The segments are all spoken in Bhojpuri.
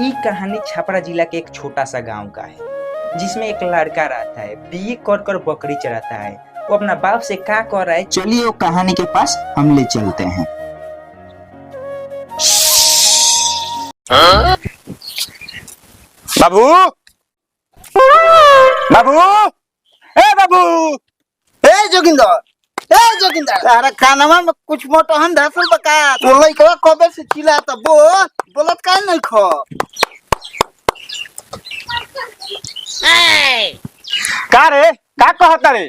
ये कहानी छपरा जिला के एक छोटा सा गांव का है जिसमें एक लड़का रहता है, बीए कर बकरी चराता है। वो अपना बाप से क्या कर रहा है, चलिए वो कहानी के पास हम ले चलते हैं। बाबू बाबू बाबू जोगिंदर अरे खाना में कुछ मोटो हम धसल बका तो लइकवा कबे से चिल्ला त बोलत का नहीं खो का रे का कहता रे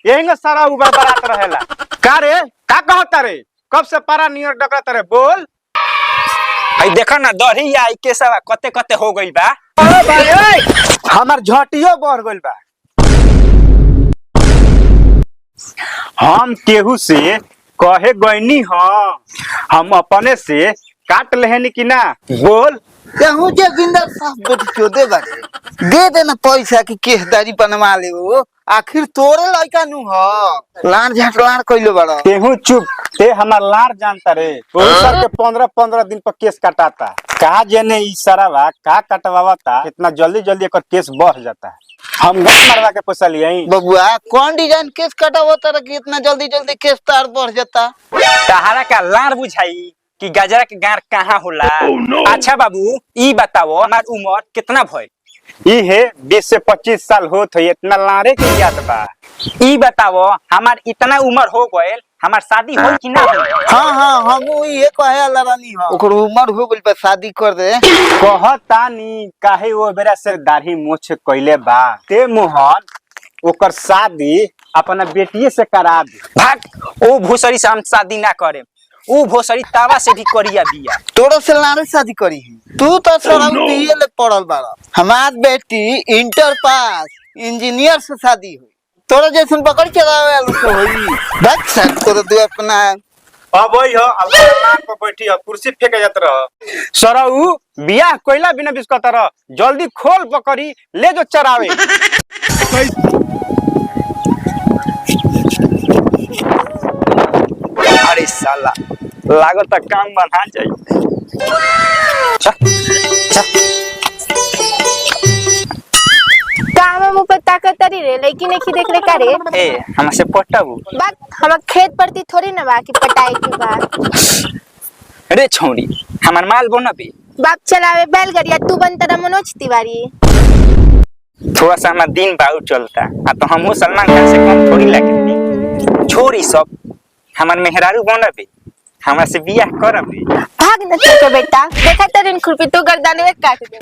यही सारा उबर बरात रहेला का रे का कहता रे कब से पारा नियर डकरत रे बोल। भाई देखो ना दही आई के सब कते कते हो गइल बा। अरे भाई हमार झटियो बढ़ गइल बा। हम केहू से कहे गईनी हम अपने से काट लेहनी कि ना बोल। केहू जोगिंदर साफ बेटी चोदे बारे दे देना पैसा की केसदारी बनवा ले वो आखिर तोरे लइका नु ह लान झटलान कइलो बड़ा केहू चुप ते हमार लार जानता रे वो सर के 15 दिन पर केस कटाता कहा जेने ई सरवा का कटवावता इतना जल्दी एकर केस बढ़ जाता है। हम गाय मरवा के पैसा लिए बबुआ कौन डिजाइन केस कटावता रे कि इतना जल्दी केस तार बढ़ जाता। तहारा का लार बुझाई कि गजरा के गार कहाँ होला। अच्छा बाबू ई बताओ हमार उम्र कितना भइल। ई है 20 से 25 साल होत है इतना लारे के याद बा। ई बताओ हमार इतना उम्र हो गइल हमार शादी होई कि ना होई। हां हम ये कहे लरानी ह ओकर उम्र हो गइल बा शादी कर दे कहतानी काहे वो बेरा से दाढ़ी मोछ कइले बा ते मोहन ओकर शादी अपना बेटिए से करा दे। भाग ओ भोसरी से हम शादी ना करे। ओ भोसरी तावा से भी करिया बिया। तोरो से लारे शादी करी तू तो सराउ बीए ले पढ़ल बाड़ा हमार बेटी इंटर पास इंजीनियर से शादी हुई तोरा जैसन बकरी चलावे वाला तो होई बस सर तोरा दे अपना अब वही हो अल्लाह पर बैठी हो कुर्सी फेंके जात रह सरऊ बियाह कोइला बिना बिस्कत रह जल्दी खोल बकरी ले जो चरावे। अरे साला लागत काम बना जाए। काम मुंह पर ताकत तरी रे लेकिन एक ही देख ले का रे ए हमसे पटबू बात हम खेत परती थोड़ी ना बा कि पटाई की बात रे छौरी हमार माल बनबे बाप चलावे बैलगाड़ी तू बन तेरा मनोज तिवारी। थोड़ा सा हमार दिन बाऊ चलता आ तो हम सलमान खान से कम थोड़ी लगती। छोरी सब हमार मेहरारू बनबे हमरा से बियाह करबे। भाग न के बेटा देखा तेरे खुरपी तो गर्दन में काट दे।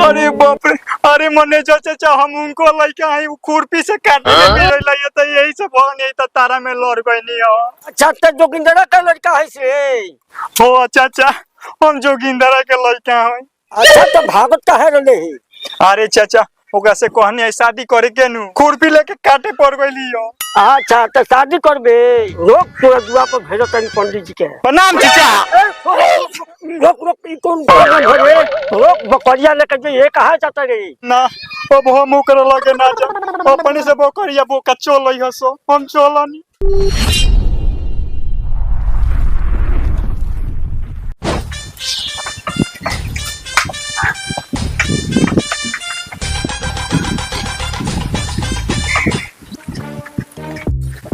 अरे बाप रे अरे मैनेजर चाचा हम उनको लइका है खुरपी से काटने के लिए तो यही से भगन यही तो तारा में लड़ गईनी हो। अच्छा तो जोगिंदर का लड़का है से हो चाचा हम जोगिंदर के लइका हैं। अच्छा तो भागत काहे रहले ही अरे चाचा ओकरा से कहनी है शादी करे के नु खुरपी लेके काटे पड़ गईली हो। अच्छा तो शादी करबे रोक पूरा दुआ पर भेजो तनी पंडित जी के प्रणाम चाचा। रोक ई कौन भरे रोक बकरिया लेके जो ये कहा जाता रे ना अब हम ओकरा लगे ना जा अपने से बकरिया बोका चलई हसो हम चलनी।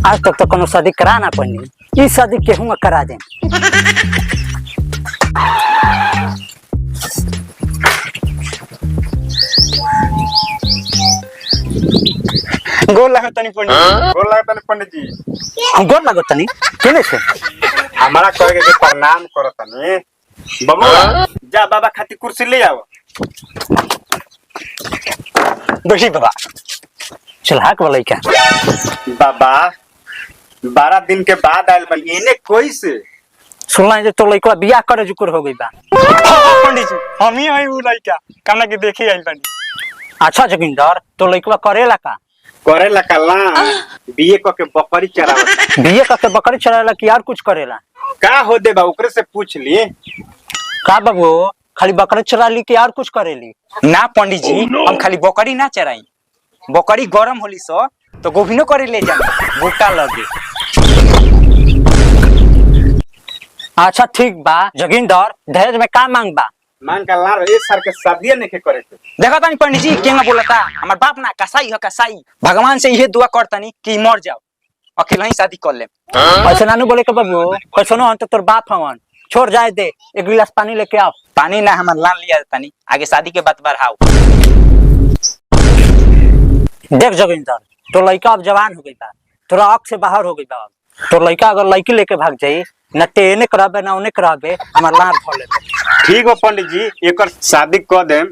आज तक तो कोनो शादी करा ना पड़ी इस शादी केहू करा दे। गोल लगा तनी पंडित जी हम गोर लागो तनी केने से हमारा कहे के प्रणाम करो तनी बाबू जा बाबा खाती कुर्सी ले आओ। बैठी बाबा चल हाक वाला क्या बाबा 12 दिन के बाद आयल बन इने कोई से सुनला जे तो लइका बियाह करे जुकुर हो गई बा। पंडित जी हम ही हई उ लइका काना के देखे आइल बनी। अच्छा जोगिंदर तो लइका करेला का करेला कला बीए क के बकरी चरावत बिये करके बकरी चराला कि यार कुछ करेला का हो दे बा ओकरे से पूछ ली। का बाबू खाली बकरा चरा ली कि और कुछ करेली? ना पंडित जी, हम खाली बकरी ना चराई, बकरी गरम होली सो तो गोभिनो करे ले जा भूटा लगे। अच्छा ठीक बा जोगिंदर, दहेज में का मांग बा? मांग का लार एक सर के शादी नहीं करे के। देखा तानी पंडित जी केंगा बोलता, हमार बाप ना कसाई है कसाई, भगवान से यह दुआ करतानी कि मर जाओ अकेला ही शादी कर ले। ऐसे नानू बोले के बाबू कैसनो हम तो तोर बाप हवन, छोड़ जाए दे, एक गिलास पानी लेके आओ। पानी ना हमार लान लिया तानी, आगे शादी के बात बढ़ाओ। देख जोगिंदर, तो लड़का अब जवान हो गई बा, तोरा आँख से बाहर हो गई बा। तो लड़का अगर लड़की लेके भाग जाई न तेने कराबे ना उन्हें कराबे, हमार लार धो लेबे। ठीक हो पंडित जी, एकर शादी कर देम।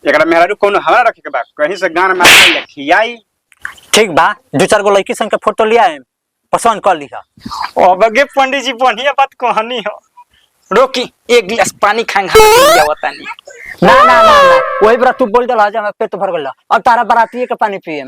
एकरा मेहरारू कोनो हमरा रखे के बा, कहीं से गान मार के खियाई। ठीक बा, 2-4 गो लड़की संग के फोटो लिया है, पसंद कर लिहा। अब गे पंडित जी बढ़िया बात कहनी हो, रोकी एक गिलास पानी खांगा लिया तानी। ना ना ना ना, वही बरा तू बोल दला जा, मैं पेट भर गला, अब तारा बराती के पानी पिए।